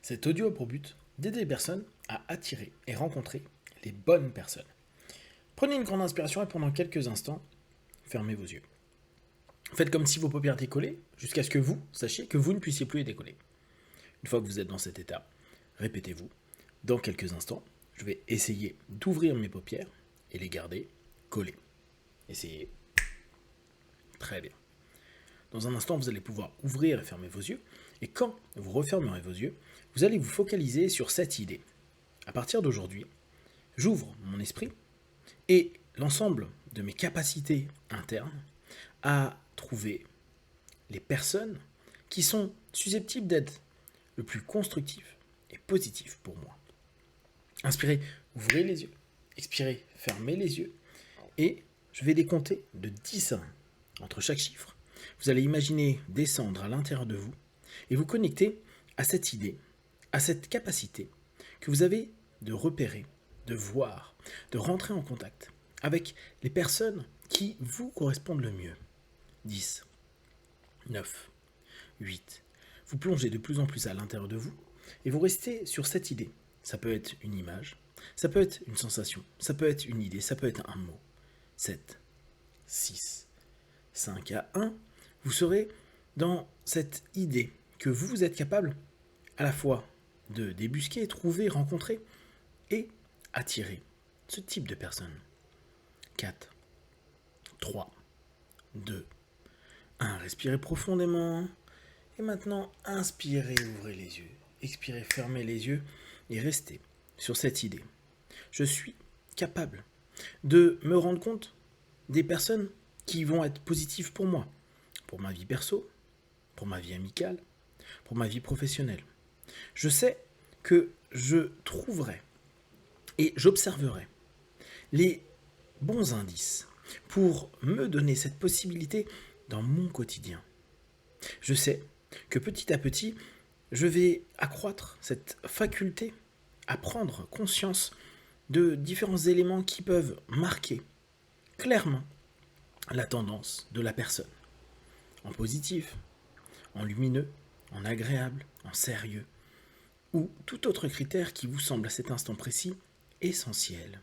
Cet audio a pour but d'aider les personnes à attirer et rencontrer les bonnes personnes. Prenez une grande inspiration et pendant quelques instants, fermez vos yeux. Faites comme si vos paupières étaient collées jusqu'à ce que vous sachiez que vous ne puissiez plus les décoller. Une fois que vous êtes dans cet état, répétez-vous. Dans quelques instants, je vais essayer d'ouvrir mes paupières et les garder collées. Essayez. Très bien. Dans un instant, vous allez pouvoir ouvrir et fermer vos yeux. Et quand vous refermerez vos yeux, vous allez vous focaliser sur cette idée. À partir d'aujourd'hui, j'ouvre mon esprit et l'ensemble de mes capacités internes à trouver les personnes qui sont susceptibles d'être le plus constructives et positives pour moi. Inspirez, ouvrez les yeux. Expirez, fermez les yeux. Et je vais les compter de 10 à 1. Entre chaque chiffre, vous allez imaginer descendre à l'intérieur de vous et vous connecter à cette idée, à cette capacité que vous avez de repérer, de voir, de rentrer en contact avec les personnes qui vous correspondent le mieux. 10, 9, 8. Vous plongez de plus en plus à l'intérieur de vous et vous restez sur cette idée. Ça peut être une image, ça peut être une sensation, ça peut être une idée, ça peut être un mot. 7, 6, 5 à 1. Vous serez dans cette idée que vous êtes capable à la fois de débusquer, trouver, rencontrer et attirer ce type de personnes. 4, 3, 2, 1. Respirez profondément. Et maintenant, inspirez, ouvrez les yeux. Expirez, fermez les yeux et restez sur cette idée. Je suis capable de me rendre compte des personnes qui vont être positives pour moi, pour ma vie perso, pour ma vie amicale, pour ma vie professionnelle. Je sais que je trouverai et j'observerai les bons indices pour me donner cette possibilité dans mon quotidien. Je sais que petit à petit, je vais accroître cette faculté à prendre conscience de différents éléments qui peuvent marquer clairement la tendance de la personne, en positif, en lumineux, en agréable, en sérieux, ou tout autre critère qui vous semble à cet instant précis essentiel.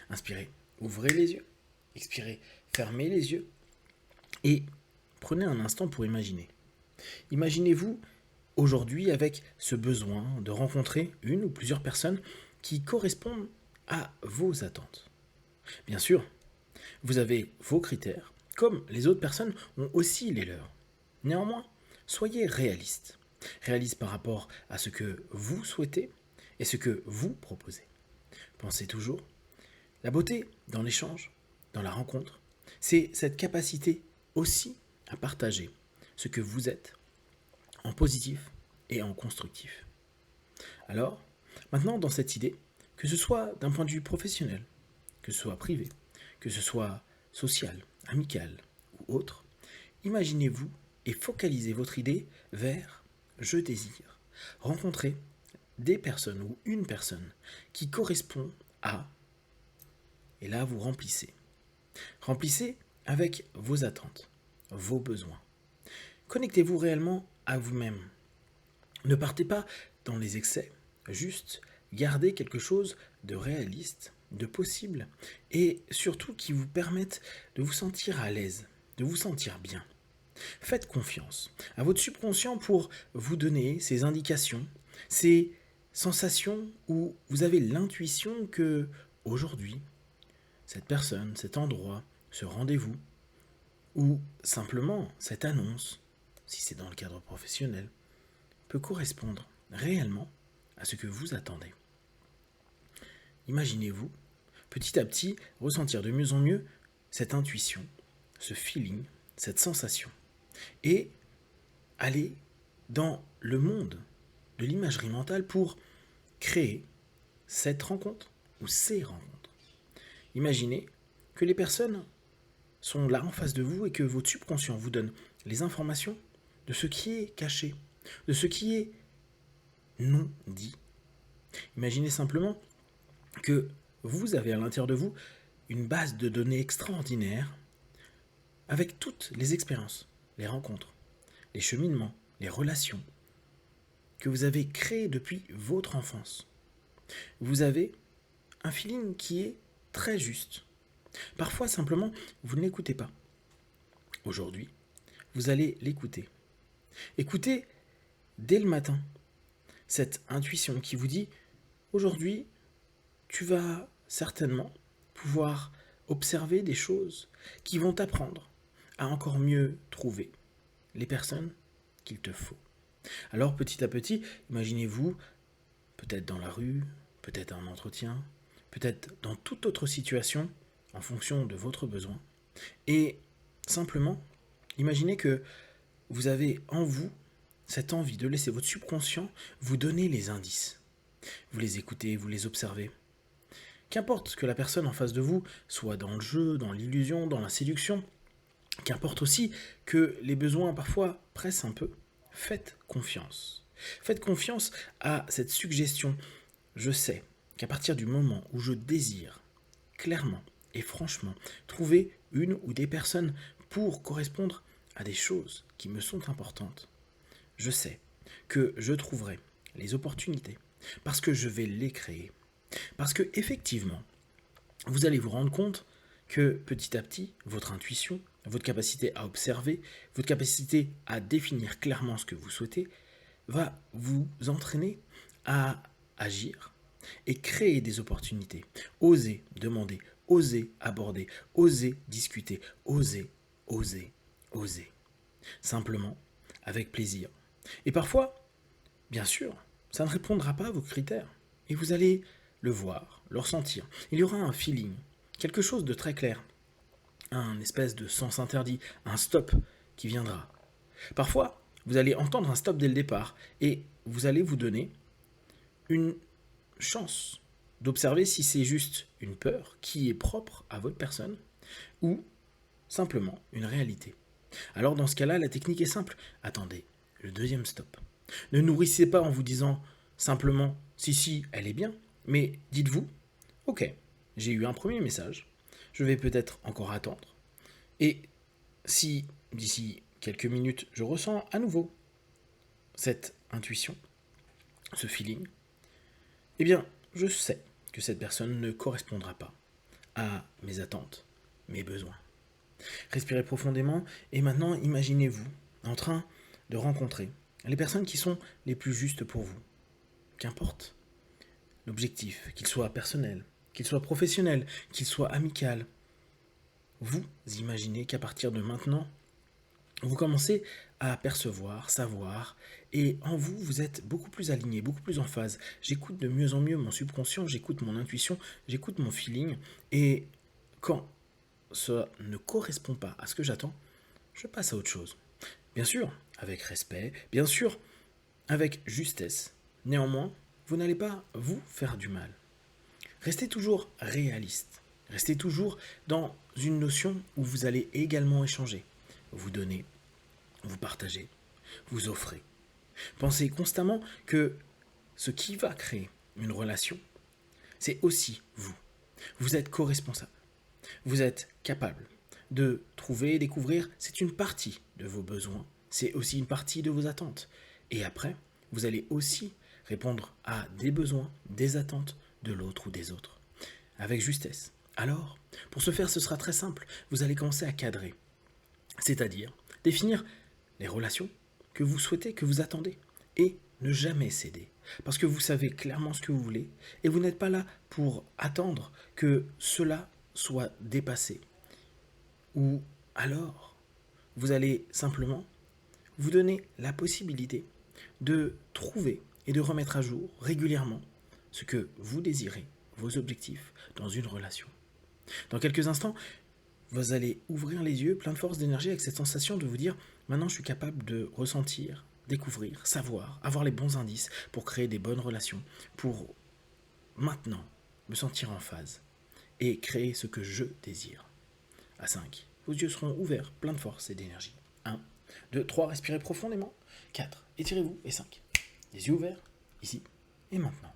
Inspirez, ouvrez les yeux, expirez, fermez les yeux, et prenez un instant pour imaginer. Imaginez-vous aujourd'hui avec ce besoin de rencontrer une ou plusieurs personnes qui correspondent à vos attentes. Bien sûr, vous avez vos critères, comme les autres personnes ont aussi les leurs. Néanmoins, soyez réaliste. Réaliste par rapport à ce que vous souhaitez et ce que vous proposez. Pensez toujours, la beauté dans l'échange, dans la rencontre, c'est cette capacité aussi à partager ce que vous êtes en positif et en constructif. Alors, maintenant dans cette idée, que ce soit d'un point de vue professionnel, que ce soit privé, que ce soit social, amical ou autre, imaginez-vous et focalisez votre idée vers « je désire » rencontrer des personnes ou une personne qui correspond à, et là vous remplissez. Remplissez avec vos attentes, vos besoins. Connectez-vous réellement à vous-même. Ne partez pas dans les excès, juste gardez quelque chose de réaliste, de possible, et surtout qui vous permette de vous sentir à l'aise, de vous sentir bien. Faites confiance à votre subconscient pour vous donner ces indications, ces sensations où vous avez l'intuition que aujourd'hui, cette personne, cet endroit, ce rendez-vous, ou simplement cette annonce, si c'est dans le cadre professionnel, peut correspondre réellement à ce que vous attendez. Imaginez-vous, petit à petit, ressentir de mieux en mieux cette intuition, ce feeling, cette sensation, et aller dans le monde de l'imagerie mentale pour créer cette rencontre ou ces rencontres. Imaginez que les personnes sont là en face de vous et que votre subconscient vous donne les informations de ce qui est caché, de ce qui est non dit. Imaginez simplement que vous avez à l'intérieur de vous une base de données extraordinaire avec toutes les expériences, les rencontres, les cheminements, les relations que vous avez créé depuis votre enfance. Vous avez un feeling qui est très juste. Parfois, simplement, vous ne l'écoutez pas. Aujourd'hui, vous allez l'écouter. Écoutez dès le matin cette intuition qui vous dit « Aujourd'hui, tu vas certainement pouvoir observer des choses qui vont t'apprendre à encore mieux trouver les personnes qu'il te faut. » Alors petit à petit, imaginez-vous, peut-être dans la rue, peut-être un entretien, peut-être dans toute autre situation, en fonction de votre besoin. Et simplement, imaginez que vous avez en vous cette envie de laisser votre subconscient vous donner les indices. Vous les écoutez, vous les observez. Qu'importe que la personne en face de vous soit dans le jeu, dans l'illusion, dans la séduction, qu'importe aussi que les besoins parfois pressent un peu, faites confiance. Faites confiance à cette suggestion. Je sais qu'à partir du moment où je désire clairement et franchement trouver une ou des personnes pour correspondre à des choses qui me sont importantes, je sais que je trouverai les opportunités parce que je vais les créer. Parce que effectivement, vous allez vous rendre compte que petit à petit, votre intuition, votre capacité à observer, votre capacité à définir clairement ce que vous souhaitez, va vous entraîner à agir et créer des opportunités. Osez demander, osez aborder, osez discuter, osez, osez, osez. Simplement, avec plaisir. Et parfois, bien sûr, ça ne répondra pas à vos critères. Et vous allez le voir, le ressentir. Il y aura un feeling, quelque chose de très clair. Un espèce de sens interdit, un stop qui viendra. Parfois, vous allez entendre un stop dès le départ et vous allez vous donner une chance d'observer si c'est juste une peur qui est propre à votre personne ou simplement une réalité. Alors dans ce cas-là, la technique est simple. Attendez, le deuxième stop. Ne nourrissez pas en vous disant simplement si, elle est bien, mais dites-vous, ok, j'ai eu un premier message, je vais peut-être encore attendre. Et si d'ici quelques minutes, je ressens à nouveau cette intuition, ce feeling, eh bien, je sais que cette personne ne correspondra pas à mes attentes, mes besoins. Respirez profondément et maintenant imaginez-vous en train de rencontrer les personnes qui sont les plus justes pour vous. Qu'importe l'objectif, qu'il soit personnel, qu'il soit professionnel, qu'il soit amical. Vous imaginez qu'à partir de maintenant, vous commencez à percevoir, savoir, et en vous, vous êtes beaucoup plus aligné, beaucoup plus en phase. J'écoute de mieux en mieux mon subconscient, j'écoute mon intuition, j'écoute mon feeling, et quand ça ne correspond pas à ce que j'attends, je passe à autre chose. Bien sûr, avec respect, bien sûr, avec justesse. Néanmoins, vous n'allez pas vous faire du mal. Restez toujours réaliste. Restez toujours dans une notion où vous allez également échanger. Vous donnez, vous partagez, vous offrez. Pensez constamment que ce qui va créer une relation, c'est aussi vous. Vous êtes co-responsable. Vous êtes capable de trouver et découvrir, c'est une partie de vos besoins, c'est aussi une partie de vos attentes. Et après, vous allez aussi répondre à des besoins, des attentes de l'autre ou des autres, avec justesse. Alors, pour ce faire, ce sera très simple. Vous allez commencer à cadrer, c'est-à-dire définir les relations que vous souhaitez, que vous attendez, et ne jamais céder. Parce que vous savez clairement ce que vous voulez, et vous n'êtes pas là pour attendre que cela soit dépassé. Ou alors, vous allez simplement vous donner la possibilité de trouver et de remettre à jour régulièrement ce que vous désirez, vos objectifs dans une relation. Dans quelques instants, vous allez ouvrir les yeux, plein de force, d'énergie, avec cette sensation de vous dire « Maintenant, je suis capable de ressentir, découvrir, savoir, avoir les bons indices pour créer des bonnes relations, pour maintenant me sentir en phase et créer ce que je désire. » À 5, vos yeux seront ouverts, plein de force et d'énergie. 1, 2, 3, respirez profondément. 4, étirez-vous. Et 5, les yeux ouverts, ici et maintenant.